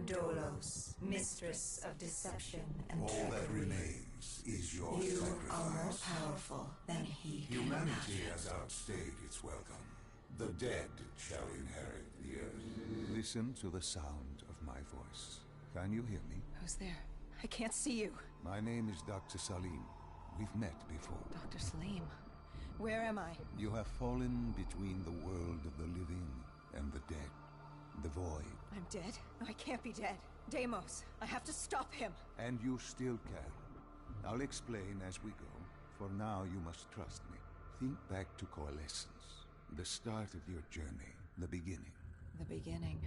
Dolos, mistress of deception and All trickery. that remains is your You sacrifice. are more powerful than he can Humanity imagine. has outstayed its welcome. The dead shall inherit the earth. Listen to the sound of my voice. Can you hear me? Who's there? I can't see you. My name is Dr. Salim. We've met before. Dr. Salim. Where am I? You have fallen between the world of the living and the dead. The void. I'm dead? No, I can't be dead. Deimos, I have to stop him. And you still can. I'll explain as we go. For now, you must trust me. Think back to Coalescence. The start of your journey. The beginning. The beginning.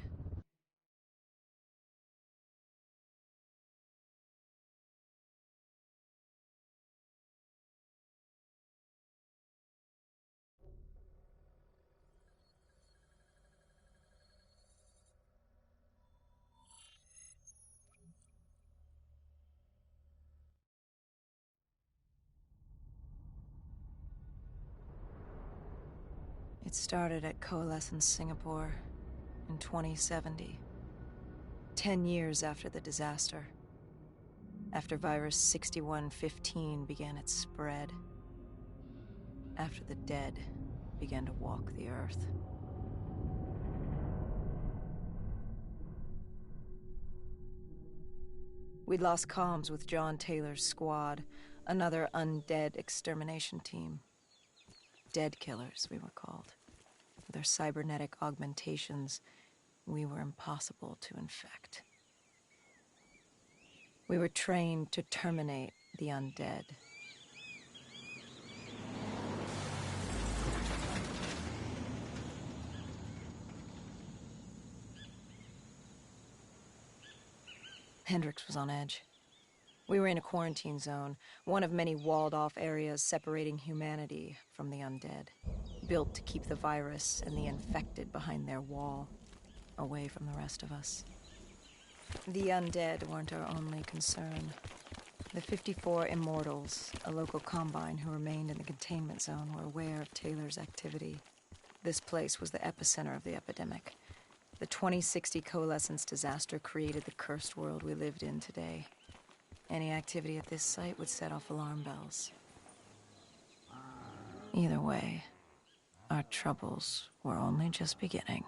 It started at Coalescence Singapore in 2070. 10 years after the disaster. After virus 6115 began its spread. After the dead began to walk the earth. We'd lost comms with John Taylor's squad, another undead extermination team. Dead killers, we were called. With our cybernetic augmentations, we were impossible to infect. We were trained to terminate the undead. Hendrix was on edge. We were in a quarantine zone, one of many walled-off areas separating humanity from the undead, built to keep the virus and the infected behind their wall, away from the rest of us. The undead weren't our only concern. The 54 Immortals, a local combine who remained in the containment zone, were aware of Taylor's activity. This place was the epicenter of the epidemic. The 2060 Coalescence disaster created the cursed world we lived in today. Any activity at this site would set off alarm bells. Either way, our troubles were only just beginning.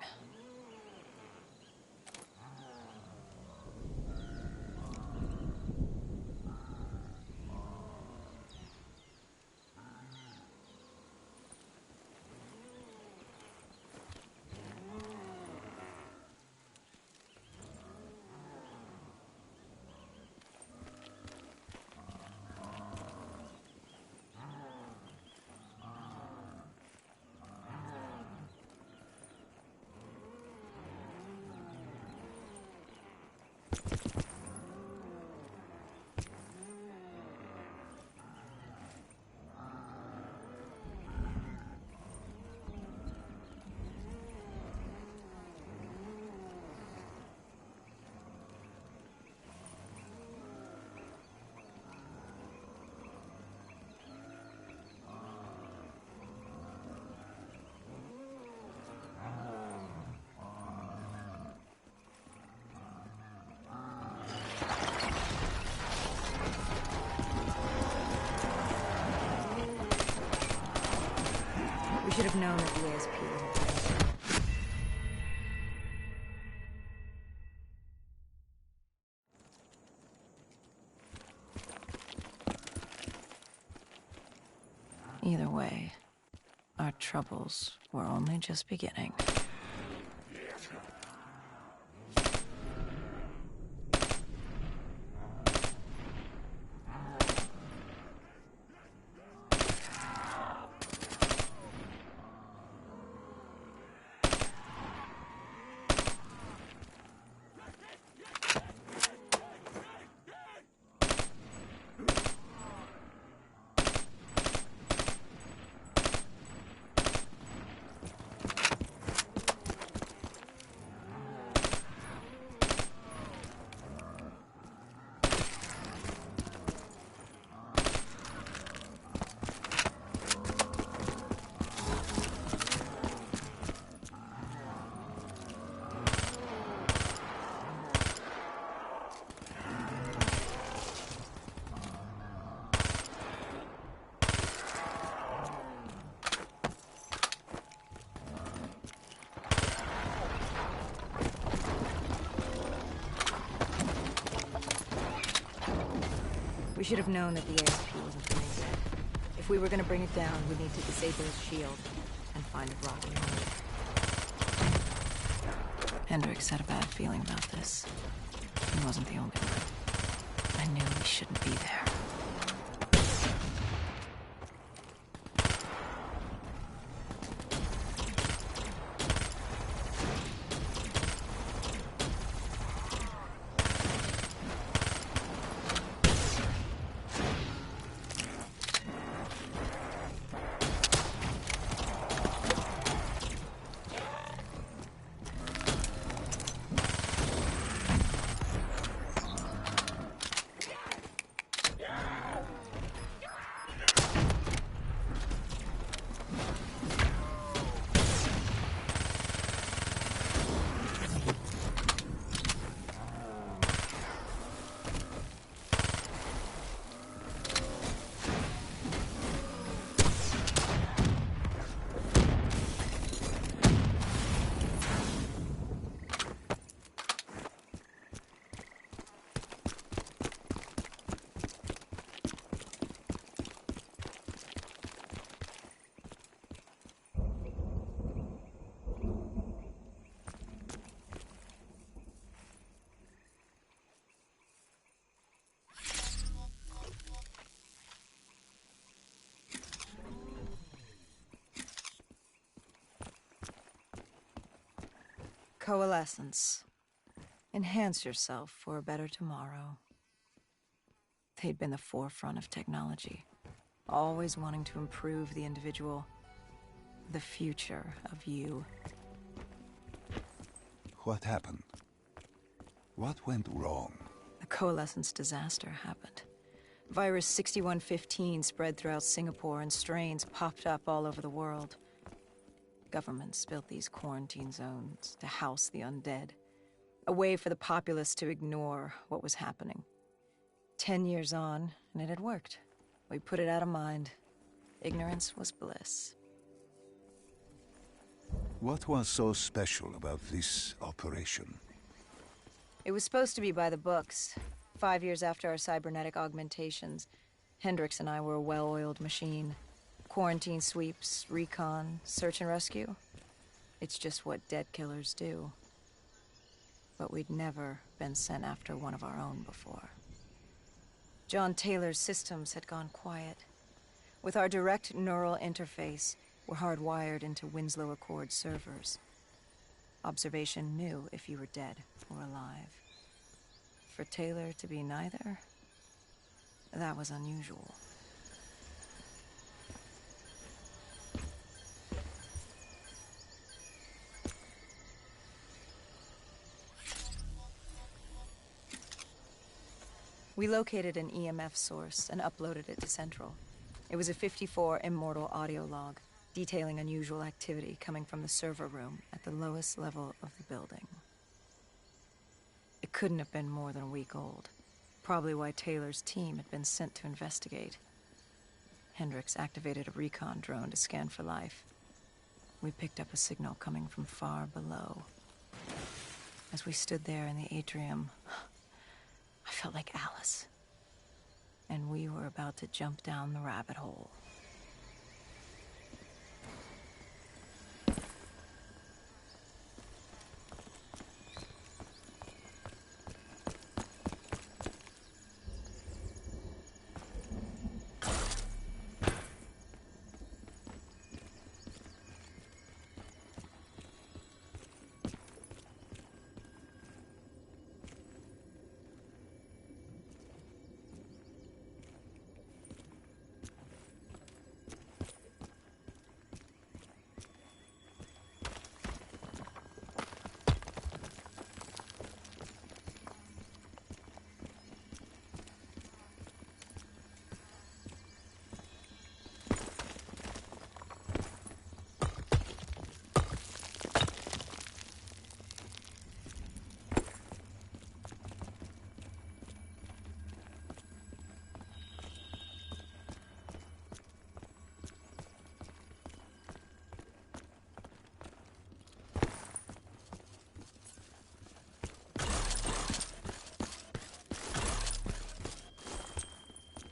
We should have known that the ASP would. Either way, our troubles were only just beginning. We should have known that the ASP wasn't doing dead. If we were gonna bring it down, we'd need to disable its shield and find a rocket motor. Hendricks had a bad feeling about this. He wasn't the only one. I knew we shouldn't be there. Coalescence. Enhance yourself for a better tomorrow. They'd been the forefront of technology, always wanting to improve the individual, the future of you. What happened? What went wrong? The Coalescence disaster happened. Virus 6115 spread throughout Singapore and strains popped up all over the world. Governments built these quarantine zones to house the undead, a way for the populace to ignore what was happening. 10 years on, and it had worked. We put it out of mind. Ignorance was bliss. What was so special about this operation? It was supposed to be by the books. 5 years after our cybernetic augmentations, Hendricks and I were a well-oiled machine. Quarantine sweeps, recon, search and rescue. It's just what dead killers do. But we'd never been sent after one of our own before. John Taylor's systems had gone quiet. With our direct neural interface, we're hardwired into Winslow Accord servers. Observation knew if you were dead or alive. For Taylor to be neither, that was unusual. We located an EMF source and uploaded it to Central. It was a 54 immortal audio log, detailing unusual activity coming from the server room at the lowest level of the building. It couldn't have been more than a week old, probably why Taylor's team had been sent to investigate. Hendricks activated a recon drone to scan for life. We picked up a signal coming from far below. As we stood there in the atrium, I felt like Alice. And we were about to jump down the rabbit hole.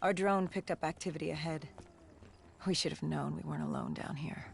Our drone picked up activity ahead. We should have known we weren't alone down here.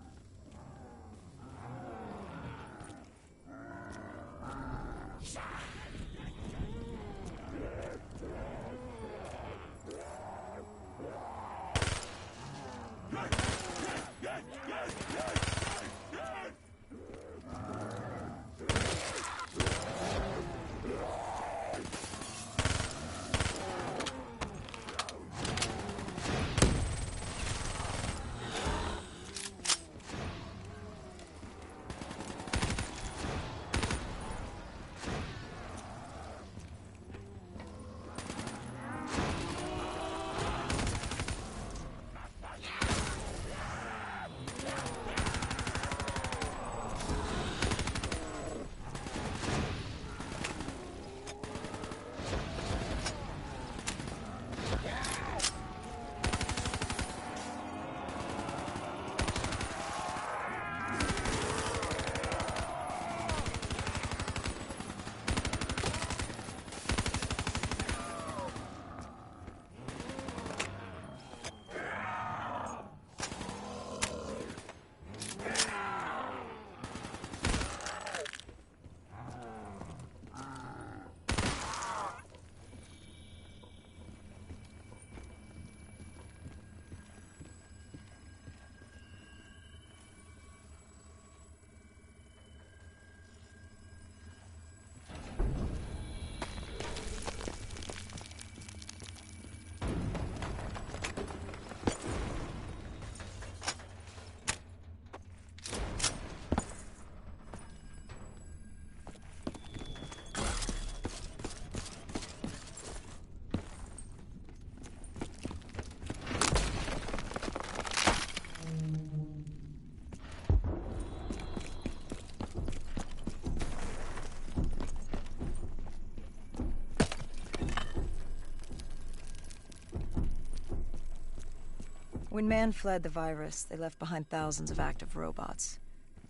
When man fled the virus, they left behind thousands of active robots.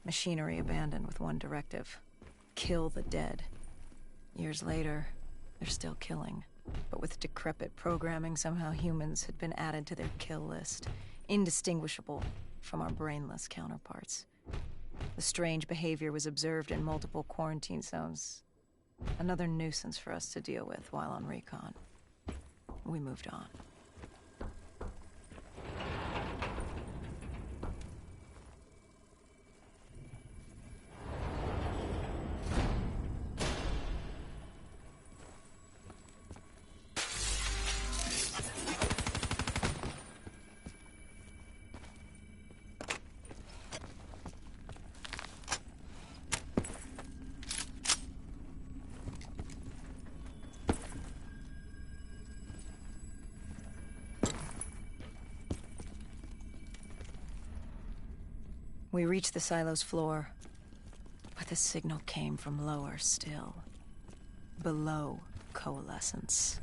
Machinery abandoned with one directive: kill the dead. Years later, they're still killing. But with decrepit programming, somehow humans had been added to their kill list, indistinguishable from our brainless counterparts. The strange behavior was observed in multiple quarantine zones. Another nuisance for us to deal with while on recon. We moved on. We reached the silo's floor, but the signal came from lower still. Below coalescence.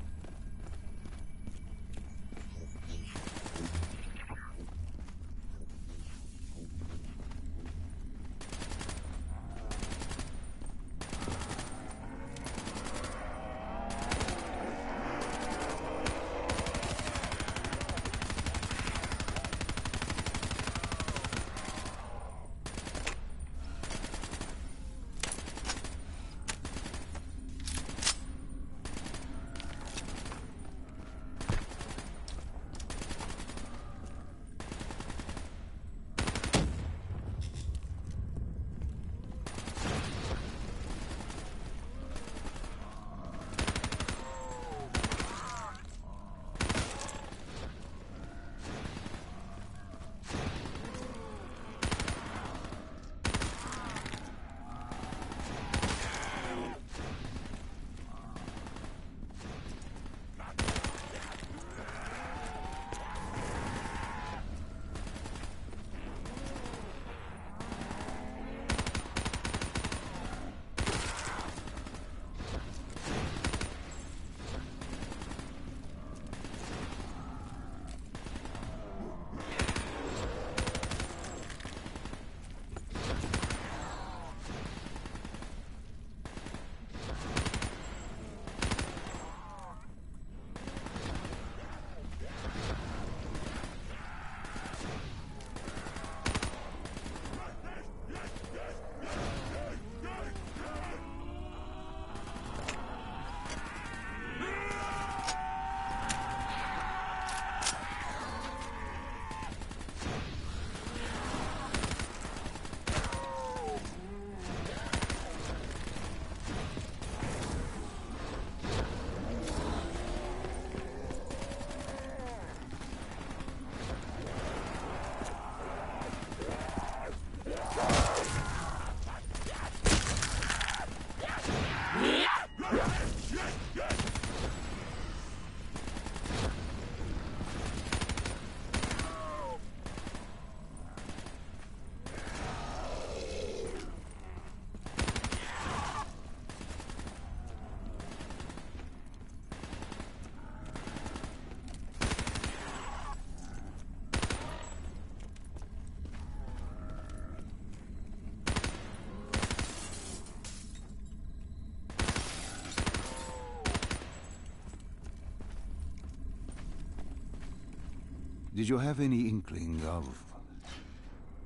Did you have any inkling of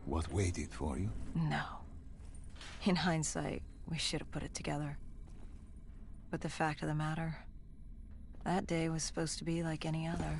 what waited for you? No. In hindsight, we should have put it together. But the fact of the matter, that day was supposed to be like any other.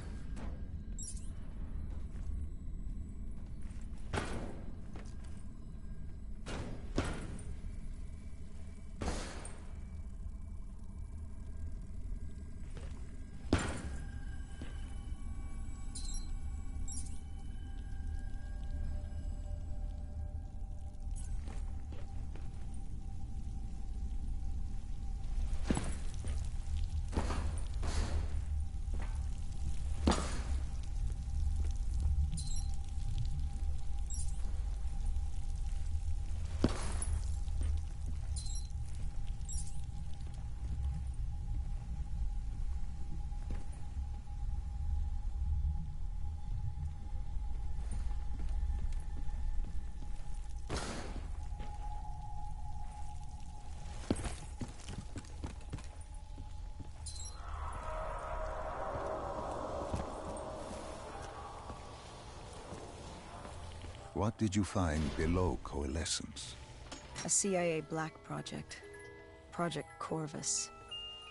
What did you find below Coalescence? A CIA black project. Project Corvus.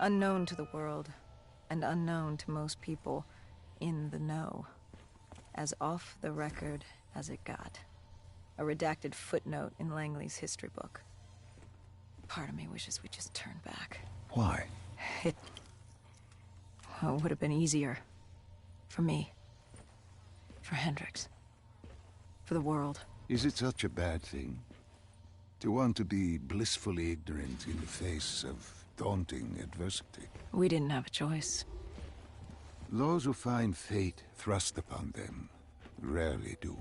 Unknown to the world, and unknown to most people in the know. As off the record as it got. A redacted footnote in Langley's history book. Part of me wishes we just turned back. Why? It would have been easier. For me. For Hendricks. For the world. Is it such a bad thing? To want to be blissfully ignorant in the face of daunting adversity? We didn't have a choice. Those who find fate thrust upon them rarely do.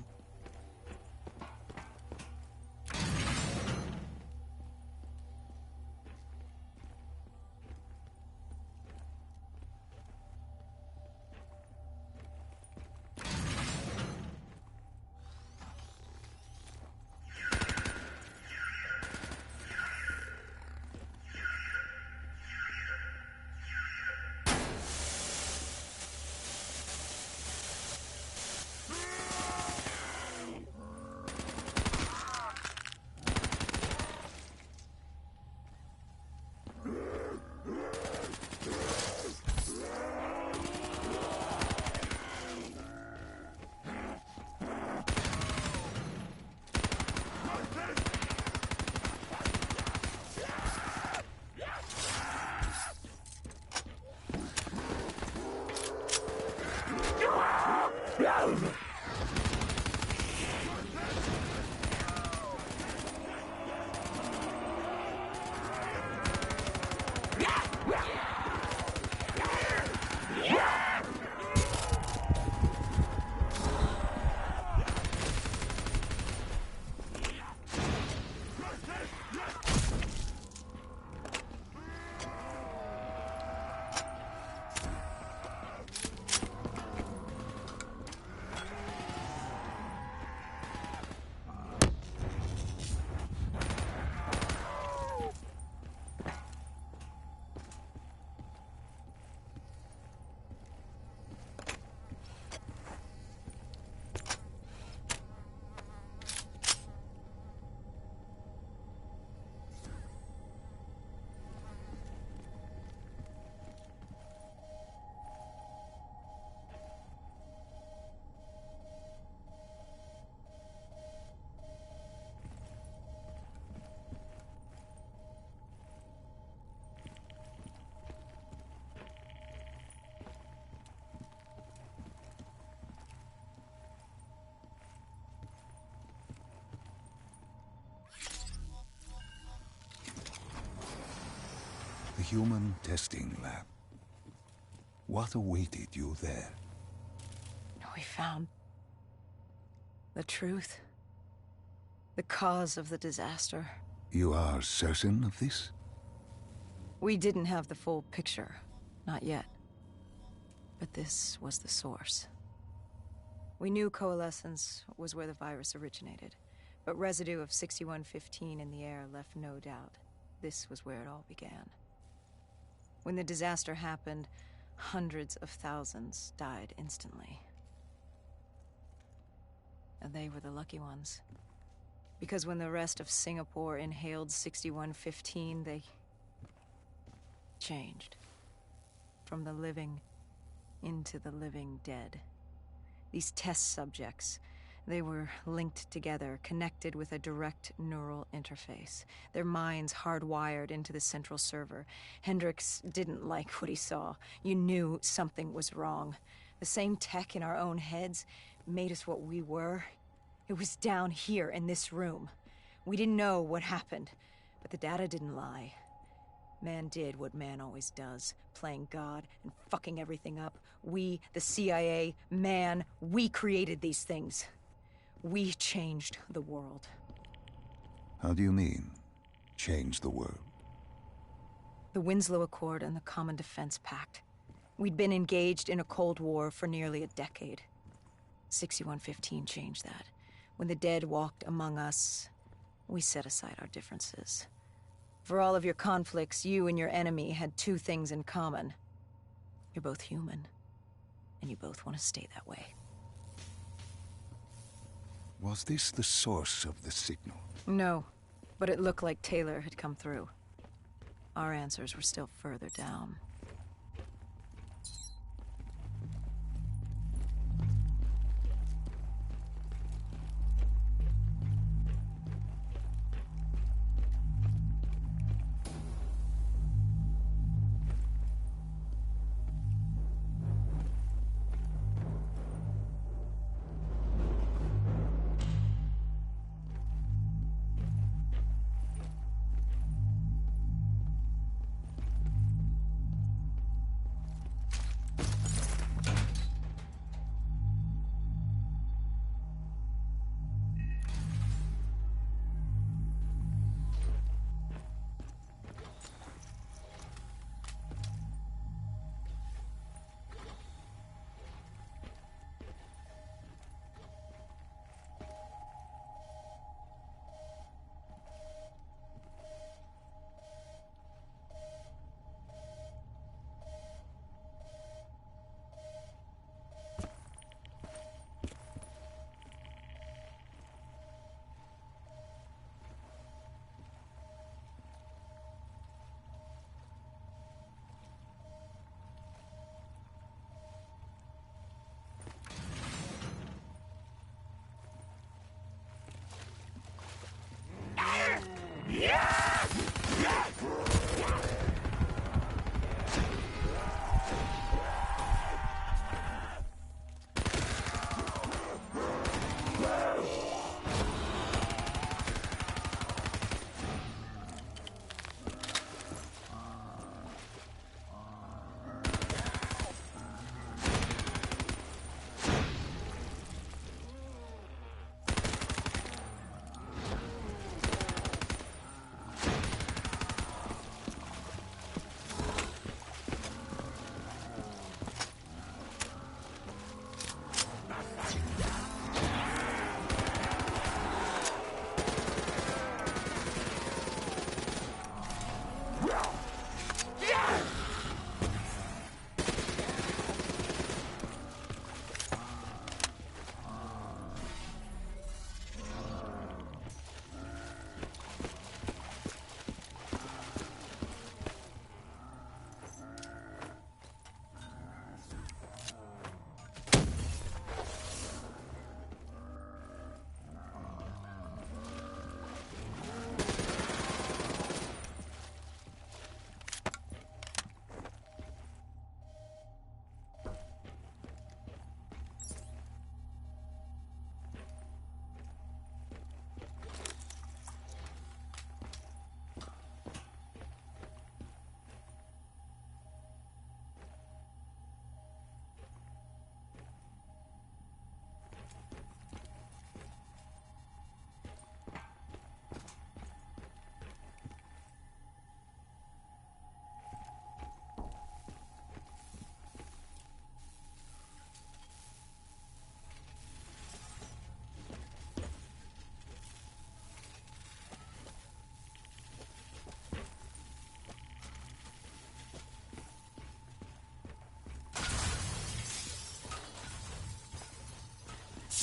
The human testing lab. What awaited you there? We found the truth. The cause of the disaster. You are certain of this? We didn't have the full picture. Not yet. But this was the source. We knew Coalescence was where the virus originated, but residue of 6115 in the air left no doubt. This was where it all began. When the disaster happened, hundreds of thousands died instantly. They were the lucky ones. Because when the rest of Singapore inhaled 6115, they changed. From the living into the living dead. These test subjects, they were linked together, connected with a direct neural interface. Their minds hardwired into the central server. Hendricks didn't like what he saw. You knew something was wrong. The same tech in our own heads made us what we were. It was down here in this room. We didn't know what happened, but the data didn't lie. Man did what man always does, playing God and fucking everything up. We, the CIA, man, we created these things. We changed the world. How do you mean, change the world? The Winslow Accord and the Common Defense Pact. We'd been engaged in a Cold War for nearly a decade. 6115 changed that. When the dead walked among us, we set aside our differences. For all of your conflicts, you and your enemy had two things in common. You're both human, and you both want to stay that way. Was this the source of the signal? No, but it looked like Taylor had come through. Our answers were still further down.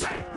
Shit!